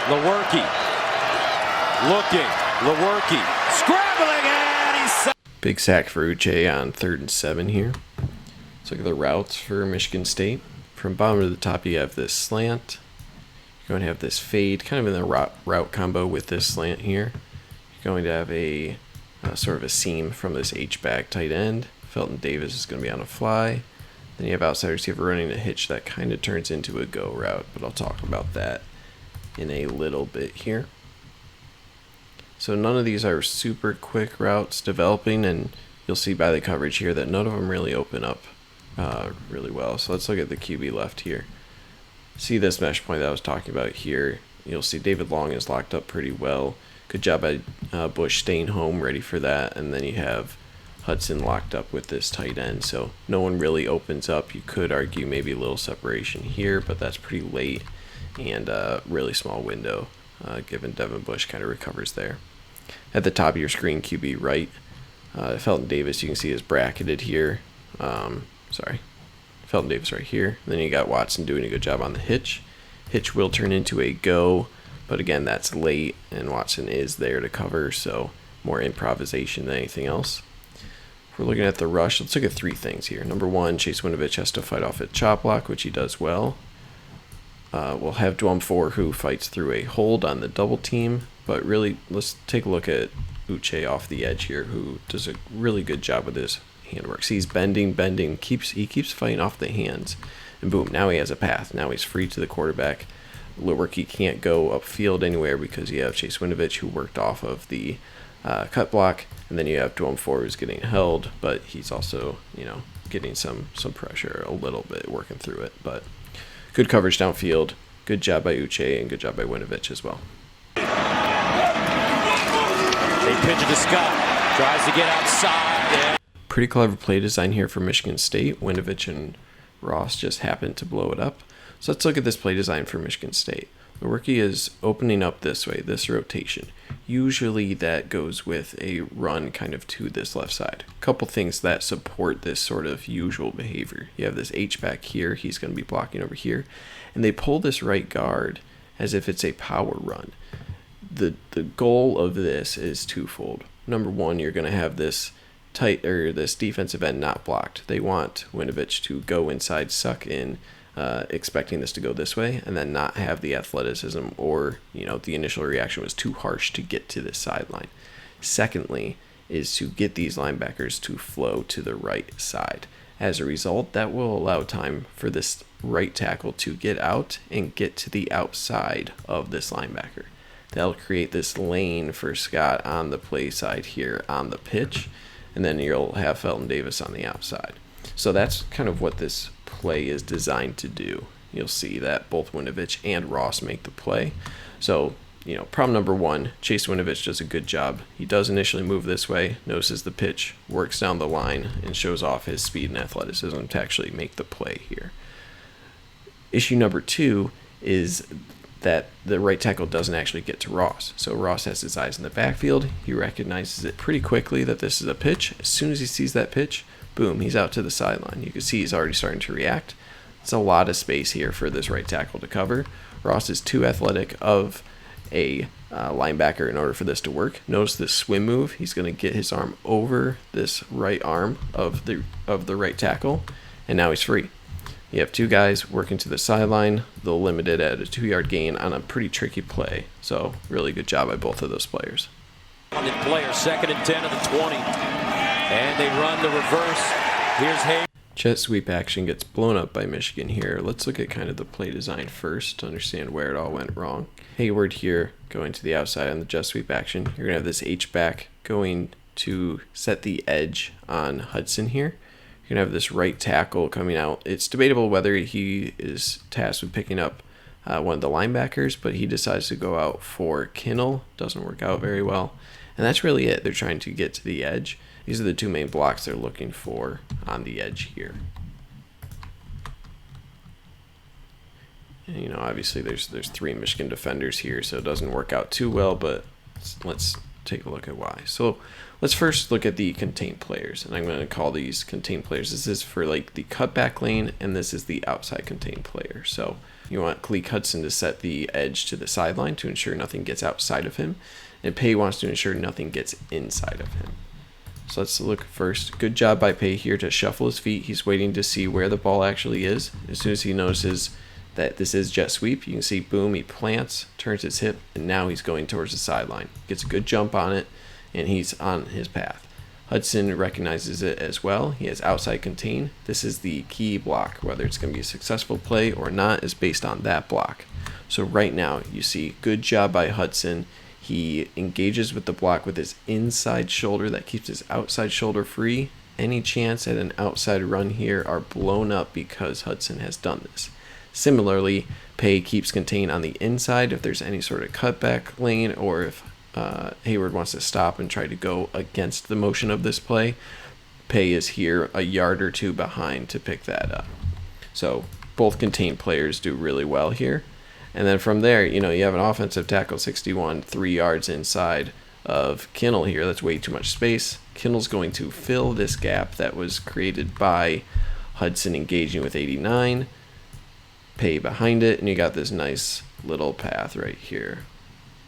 Lewerke. Looking. Lewerke. Scrambling, and he's... Big sack for Uche on 3rd and 7 here. Let's look at the routes for Michigan State. From bottom to the top, you have this slant. You're going to have this fade, kind of in the route combo with this slant here. You're going to have a sort of a seam from this H-back tight end. Felton Davis is going to be on a fly. Then you have outside receiver running a hitch that kind of turns into a go route, but I'll talk about that in a little bit here. So none of these are super quick routes developing, and you'll see by the coverage here that none of them really open up really well. So let's look at the QB left here. See this mesh point that I was talking about here. You'll see David Long is locked up pretty well. Good job by Bush staying home, ready for that. And then you have Hudson locked up with this tight end. So no one really opens up. You could argue maybe a little separation here, but that's pretty late and really small window given Devin Bush kind of recovers there. At the top of your screen, QB right. Felton Davis, you can see, is bracketed here. Felton Davis right here. Then you got Watson doing a good job on the hitch. Hitch will turn into a go, but again, that's late, and Watson is there to cover, so more improvisation than anything else. If we're looking at the rush, let's look at 3 things here. Number 1, Chase Winovich has to fight off a chop block, which he does well. We'll have Dwum 4, who fights through a hold on the double team, but really, let's take a look at Uche off the edge here, who does a really good job with his handwork. See, he's bending, he keeps fighting off the hands, and boom, now he has a path. Now he's free to the quarterback. Lewerke can't go upfield anywhere because you have Chase Winovich, who worked off of the cut block, and then you have Dwum 4, who's getting held, but he's also, getting some pressure a little bit, working through it. But good coverage downfield, good job by Uche, and good job by Winovich as well. They pitch it to Scott, tries to get outside. Pretty clever play design here for Michigan State. Winovich and Ross just happened to blow it up. So let's look at this play design for Michigan State. Lewerke is opening up this way, this rotation. Usually that goes with a run kind of to this left side. A couple things that support this sort of usual behavior. You have this H-back here. He's going to be blocking over here. And they pull this right guard as if it's a power run. The goal of this is twofold. Number 1, you're going to have this this defensive end not blocked. They want Winovich to go inside, suck in, expecting this to go this way, and then not have the athleticism or the initial reaction was too harsh to get to this sideline. Secondly, is to get these linebackers to flow to the right side. As a result, that will allow time for this right tackle to get out and get to the outside of this linebacker. That'll create this lane for Scott on the play side here on the pitch, and then you'll have Felton Davis on the outside. So that's kind of what this play is designed to do. You'll see that both Winovich and Ross make the play. So, problem number 1, Chase Winovich does a good job. He does initially move this way, notices the pitch, works down the line, and shows off his speed and athleticism to actually make the play here. Issue number 2 is that the right tackle doesn't actually get to Ross. So Ross has his eyes in the backfield. He recognizes it pretty quickly that this is a pitch. As soon as he sees that pitch, boom, he's out to the sideline. You can see he's already starting to react. It's a lot of space here for this right tackle to cover. Ross is too athletic of a linebacker in order for this to work. Notice this swim move. He's going to get his arm over this right arm of the right tackle, and now he's free. You have 2 guys working to the sideline. They'll limit it at a 2-yard gain on a pretty tricky play. So really good job by both of those players. Player, 2nd and 10 of the 20. And they run the reverse. Here's Hay. Jet sweep action gets blown up by Michigan here. Let's look at kind of the play design first to understand where it all went wrong. Hayward here going to the outside on the jet sweep action. You're going to have this H-back going to set the edge on Hudson here. You're going to have this right tackle coming out. It's debatable whether he is tasked with picking up one of the linebackers, but he decides to go out for Kinnell. Doesn't work out very well. And that's really it. They're trying to get to the edge. These are the 2 main blocks they're looking for on the edge here. And, obviously there's 3 Michigan defenders here, so it doesn't work out too well, but let's take a look at why. So let's first look at the contained players, and I'm going to call these contained players. This is for like the cutback lane, and this is the outside contained player. So You want Kalik Hudson to set the edge to the sideline to ensure nothing gets outside of him. And Pei wants to ensure nothing gets inside of him. So let's look first. Good job by Pei here to shuffle his feet. He's waiting to see where the ball actually is. As soon as he notices that this is jet sweep, you can see, boom, he plants, turns his hip, and now he's going towards the sideline. Gets a good jump on it, and he's on his path. Hudson recognizes it as well. He has outside contain. This is the key block. Whether it's going to be a successful play or not is based on that block. So right now, you see, good job by Hudson. He engages with the block with his inside shoulder. That keeps his outside shoulder free. Any chance at an outside run here are blown up because Hudson has done this. Similarly, Pei keeps contain on the inside if there's any sort of cutback lane, or if Hayward wants to stop and try to go against the motion of this play. Pei is here a yard or two behind to pick that up. So both contain players do really well here. And then from there, you have an offensive tackle 61, 3 yards inside of Kinnell here. That's way too much space. Kinnell's going to fill this gap that was created by Hudson engaging with 89. Pei behind it, and you got this nice little path right here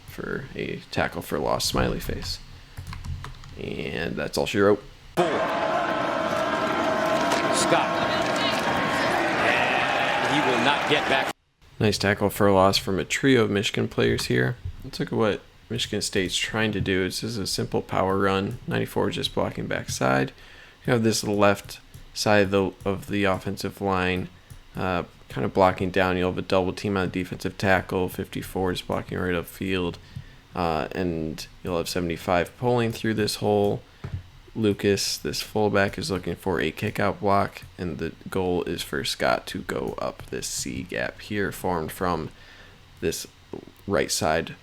for a tackle for loss smiley face. And that's all she wrote. Scott. And he will not get back. Nice tackle for a loss from a trio of Michigan players here. Let's look at what Michigan State's trying to do. This is a simple power run. 94 just blocking backside. You have this left side of the offensive line kind of blocking down. You'll have a double team on the defensive tackle. 54 is blocking right upfield. And you'll have 75 pulling through this hole. Lucas, this fullback, is looking for a kick-out block, and the goal is for Scott to go up this C gap here, formed from this right side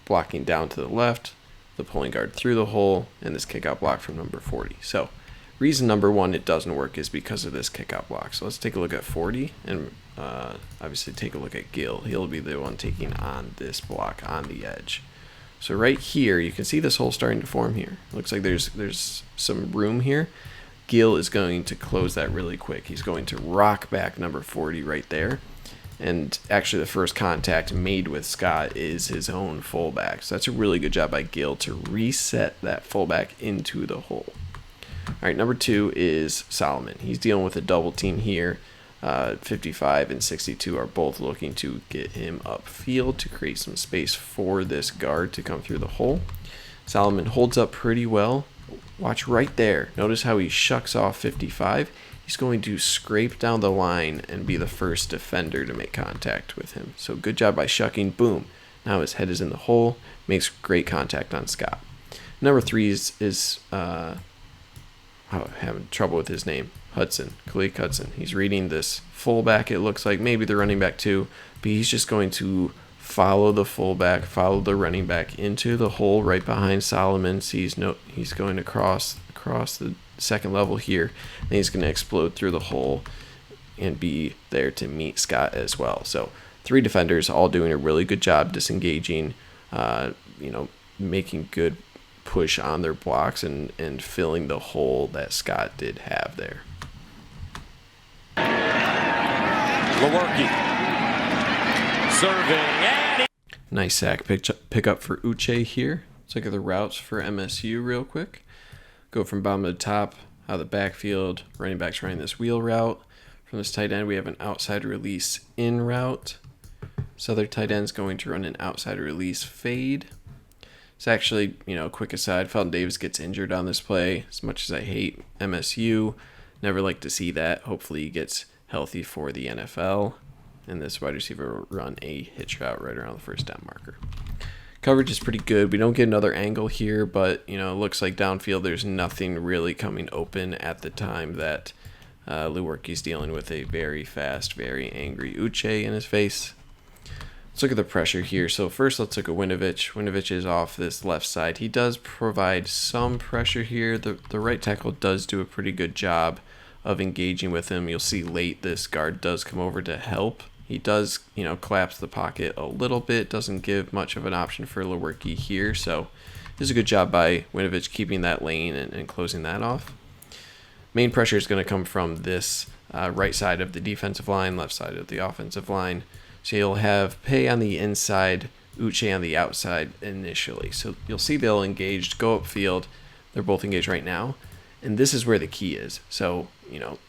blocking down to the left, the pulling guard through the hole, and this kick-out block from number 40. So reason number one it doesn't work is because of this kick-out block. So let's take a look at 40, and obviously take a look at Gill. He'll be the one taking on this block on the edge. So right here, you can see this hole starting to form here. Looks like there's some room here. Gill is going to close that really quick. He's going to rock back number 40 right there. And actually the first contact made with Scott is his own fullback. So that's a really good job by Gill to reset that fullback into the hole. All right, number 2 is Solomon. He's dealing with a double team here. 55 and 62 are both looking to get him upfield to create some space for this guard to come through the hole. Solomon holds up pretty well. Watch right there. Notice how he shucks off 55. He's going to scrape down the line and be the first defender to make contact with him. So good job by shucking. Boom. Now his head is in the hole. Makes great contact on Scott. Number 3 is having trouble with his name. Hudson, Kalik Hudson. He's reading this fullback, it looks like, maybe the running back too, but he's just going to follow the fullback, follow the running back into the hole right behind Solomon. He's going to cross the second level here, and he's going to explode through the hole and be there to meet Scott as well. So 3 defenders all doing a really good job disengaging, making good push on their blocks and filling the hole that Scott did have there. Lewerke serving, and nice sack pick up for Uche here. Let's look at the routes for MSU real quick. Go from bottom to top, out of the backfield. Running back's running this wheel route. From this tight end, we have an outside release in route. This other tight end's going to run an outside release fade. It's actually, quick aside, Felton Davis gets injured on this play. As much as I hate MSU, never like to see that. Hopefully he gets healthy for the NFL. And this wide receiver will run a hitch route right around the first down marker. Coverage is pretty good. We don't get another angle here, but, it looks like downfield there's nothing really coming open at the time that Lewerke's dealing with a very fast, very angry Uche in his face. Let's look at the pressure here. So first, let's look at Winovich. Winovich is off this left side. He does provide some pressure here. The right tackle does do a pretty good job of engaging with him. You'll see late this guard does come over to help. He does, collapse the pocket a little bit. Doesn't give much of an option for Lewerke here. So this is a good job by Winovich keeping that lane and closing that off. Main pressure is going to come from this right side of the defensive line, left side of the offensive line. So you'll have Pei on the inside, Uche on the outside initially. So you'll see they'll engage, go upfield. They're both engaged right now. And this is where the key is. So,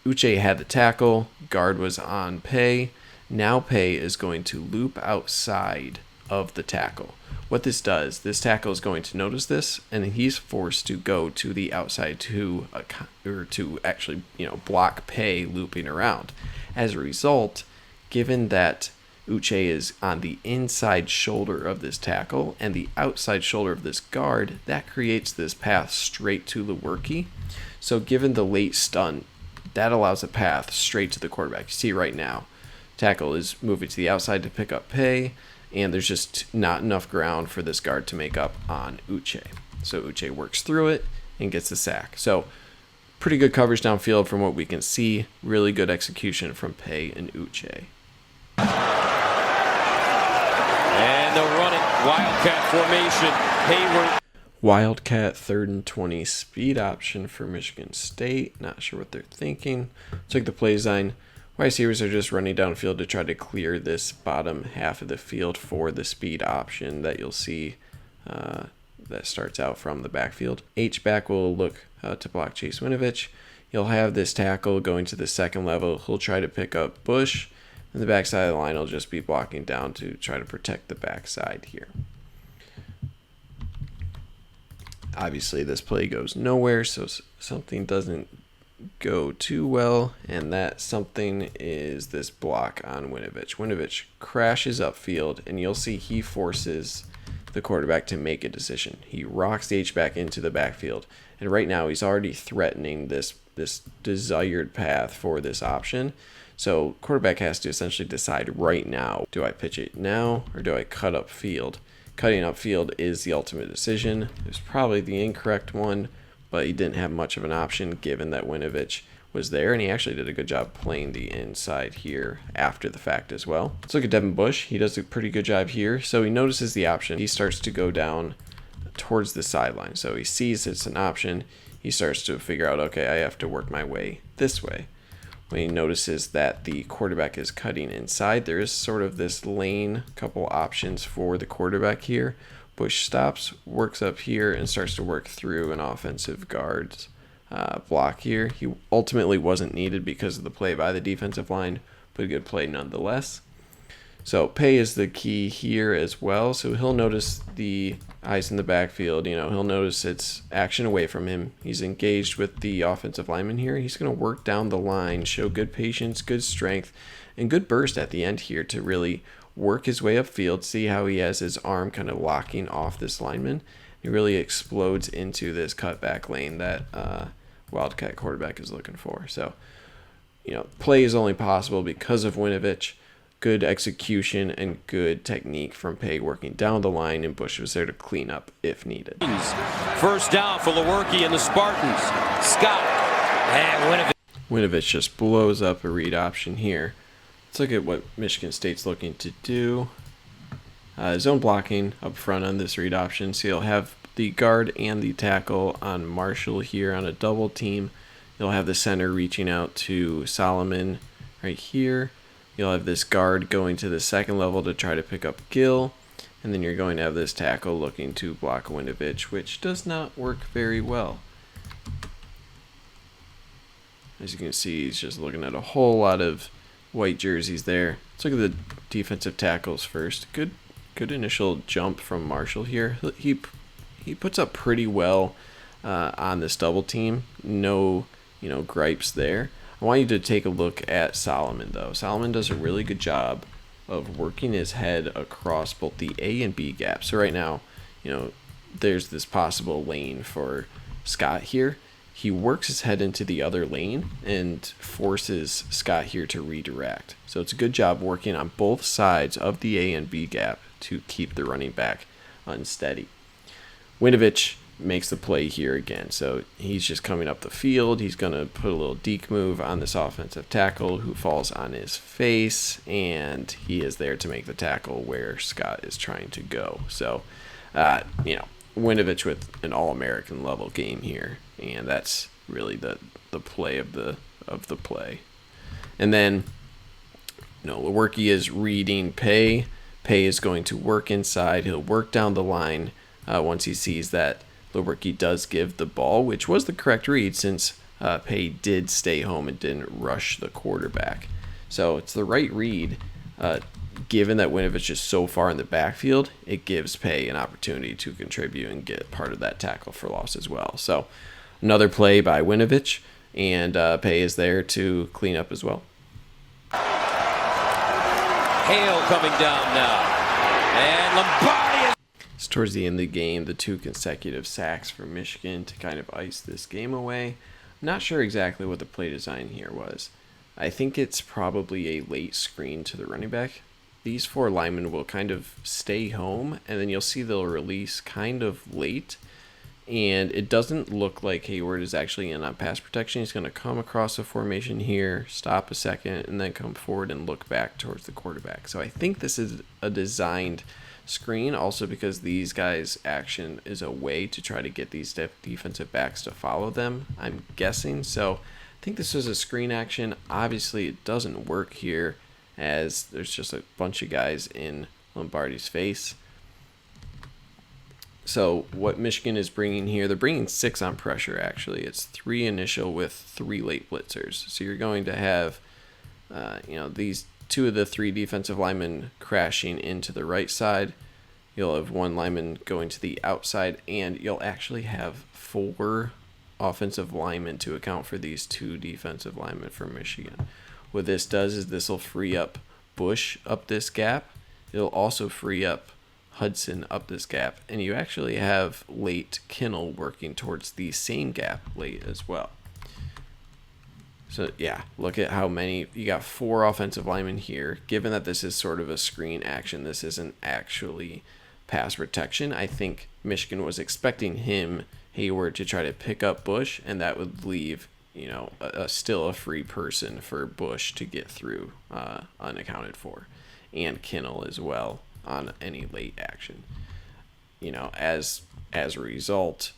Uche had the tackle, guard was on Pei. Now Pei is going to loop outside of the tackle. What this does, this tackle is going to notice this, and he's forced to go to the outside to actually, block Pei looping around. As a result, given that Uche is on the inside shoulder of this tackle and the outside shoulder of this guard, that creates this path straight to Lewerke. So given the late stun, that allows a path straight to the quarterback. You see right now, tackle is moving to the outside to pick up Pei, and there's just not enough ground for this guard to make up on Uche. So Uche works through it and gets the sack. So pretty good coverage downfield from what we can see. Really good execution from Pei and Uche. And they'll run it. Wildcat formation. Hayward. Wildcat 3rd and 20 speed option for Michigan State. Not sure what they're thinking. Check the play design. Wide receivers are just running downfield to try to clear this bottom half of the field for the speed option that you'll see that starts out from the backfield. H-back will look to block Chase Winovich. You'll have this tackle going to the second level. He'll try to pick up Bush. And the backside of the line will just be blocking down to try to protect the backside here. Obviously, this play goes nowhere, so something doesn't go too well, and that something is this block on Winovich. Winovich crashes upfield, and you'll see he forces the quarterback to make a decision. He rocks the H-back into the backfield, and right now he's already threatening this desired path for this option. So quarterback has to essentially decide right now, do I pitch it now or do I cut upfield? Cutting upfield is the ultimate decision. It was probably the incorrect one, but he didn't have much of an option given that Winovich was there, and he actually did a good job playing the inside here after the fact as well. Let's look at Devin Bush. He does a pretty good job here. So he notices the option. He starts to go down towards the sideline. So he sees it's an option. He starts to figure out, okay, I have to work my way this way. When he notices that the quarterback is cutting inside, there is sort of this lane, couple options for the quarterback here. Bush stops, works up here, and starts to work through an offensive guard's block here. He ultimately wasn't needed because of the play by the defensive line, but a good play nonetheless. So Pei is the key here as well. So he'll notice the eyes in the backfield. He'll notice it's action away from him. He's engaged with the offensive lineman here. He's going to work down the line, show good patience, good strength, and good burst at the end here to really work his way upfield. See how he has his arm kind of locking off this lineman. He really explodes into this cutback lane that Wildcat quarterback is looking for. So, play is only possible because of Winovich. Good execution and good technique from Pei working down the line, and Bush was there to clean up if needed. First down for Lewerke and the Spartans. Scott and Winovich just blows up a read option here. Let's look at what Michigan State's looking to do. Zone blocking up front on this read option. So you'll have the guard and the tackle on Marshall here on a double team. You'll have the center reaching out to Solomon right here. You'll have this guard going to the second level to try to pick up Gill. And then you're going to have this tackle looking to block Winovich, which does not work very well. As you can see, he's just looking at a whole lot of white jerseys there. Let's look at the defensive tackles first. Good initial jump from Marshall here. He puts up pretty well on this double team. No, gripes there. I want you to take a look at Solomon, though. Solomon does a really good job of working his head across both the A and B gap. So right now, there's this possible lane for Scott here. He works his head into the other lane and forces Scott here to redirect. So it's a good job working on both sides of the A and B gap to keep the running back unsteady. Winovich makes the play here again. So he's just coming up the field. He's going to put a little deke move on this offensive tackle who falls on his face, and he is there to make the tackle where Scott is trying to go. So, Winovich with an All-American level game here, and that's really the the play of the play. And then, Lewerke is reading Pei. Pei is going to work inside. He'll work down the line once he sees that Lewerke does give the ball, which was the correct read since Pei did stay home and didn't rush the quarterback. So it's the right read. Given that Winovich is so far in the backfield, it gives Pei an opportunity to contribute and get part of that tackle for loss as well. So another play by Winovich, and Pei is there to clean up as well. Hale coming down now. And Lombardi. So towards the end of the game, the 2 consecutive sacks for Michigan to kind of ice this game away. I'm not sure exactly what the play design here was. I think it's probably a late screen to the running back. These 4 linemen will kind of stay home, and then you'll see they'll release kind of late. And it doesn't look like Hayward is actually in on pass protection. He's going to come across a formation here, stop a second, and then come forward and look back towards the quarterback. So I think this is a designed screen, also because these guys' action is a way to try to get these defensive backs to follow them, I'm guessing. So I think this is a screen action. Obviously, it doesn't work here as there's just a bunch of guys in Lombardi's face. So what Michigan is bringing here, they're bringing 6 on pressure, actually. It's 3 initial with 3 late blitzers. So you're going to have, these 2 of the 3 defensive linemen crashing into the right side. You'll have 1 lineman going to the outside, and you'll actually have 4 offensive linemen to account for these 2 defensive linemen for Michigan. What this does is this will free up Bush up this gap. It'll also free up Hudson up this gap, and you actually have late Kinnell working towards the same gap late as well. So yeah, look at how many, you got 4 offensive linemen here. Given that this is sort of a screen action, this isn't actually pass protection. I think Michigan was expecting Hayward, to try to pick up Bush, and that would leave, still a free person for Bush to get through unaccounted for, and Kinnell as well on any late action. As a result,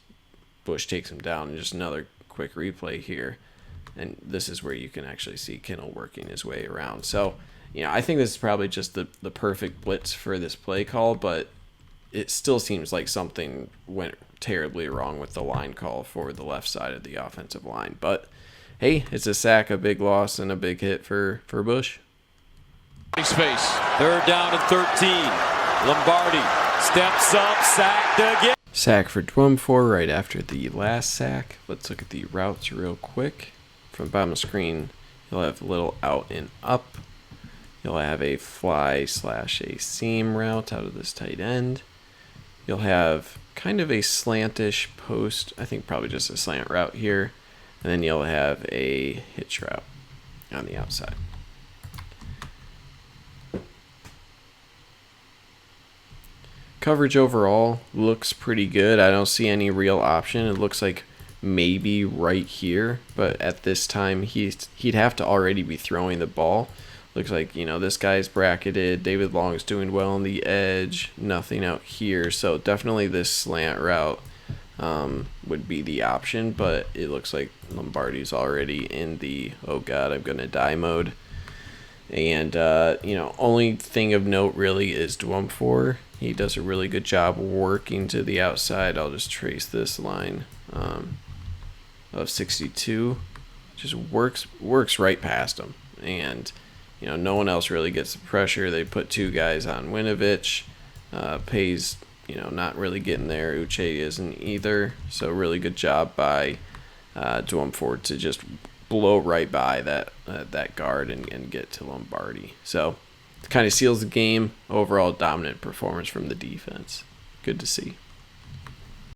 Bush takes him down. And just another quick replay here, and this is where you can actually see Kinnell working his way around. So, I think this is probably just the perfect blitz for this play call, but it still seems like something went terribly wrong with the line call for the left side of the offensive line. But hey, it's a sack, a big loss, and a big hit for Bush. Space. 3rd down and 13. Lombardi steps up, sacked again. Sack for Dwumfor right after the last sack. Let's look at the routes real quick. From the bottom of the screen, you'll have a little out and up. You'll have a fly / a seam route out of this tight end. You'll have kind of a slantish post. I think probably just a slant route here. And then you'll have a hitch route on the outside. Coverage overall looks pretty good. I don't see any real option. It looks like maybe right here, but at this time he'd have to already be throwing the ball. Looks like, this guy's bracketed. David Long's doing well on the edge. Nothing out here. So definitely this slant route would be the option, but it looks like Lombardi's already in the, oh God, I'm going to die mode. And, only thing of note really is Dwumfor. He does a really good job working to the outside. I'll just trace this line of 62. Just works right past him. And, no one else really gets the pressure. They put 2 guys on Winovich. Pei's, not really getting there. Uche isn't either. So really good job by Dwumfor to just blow right by that guard and get to Lombardi. So it kind of seals the game. Overall dominant performance from the defense. Good to see.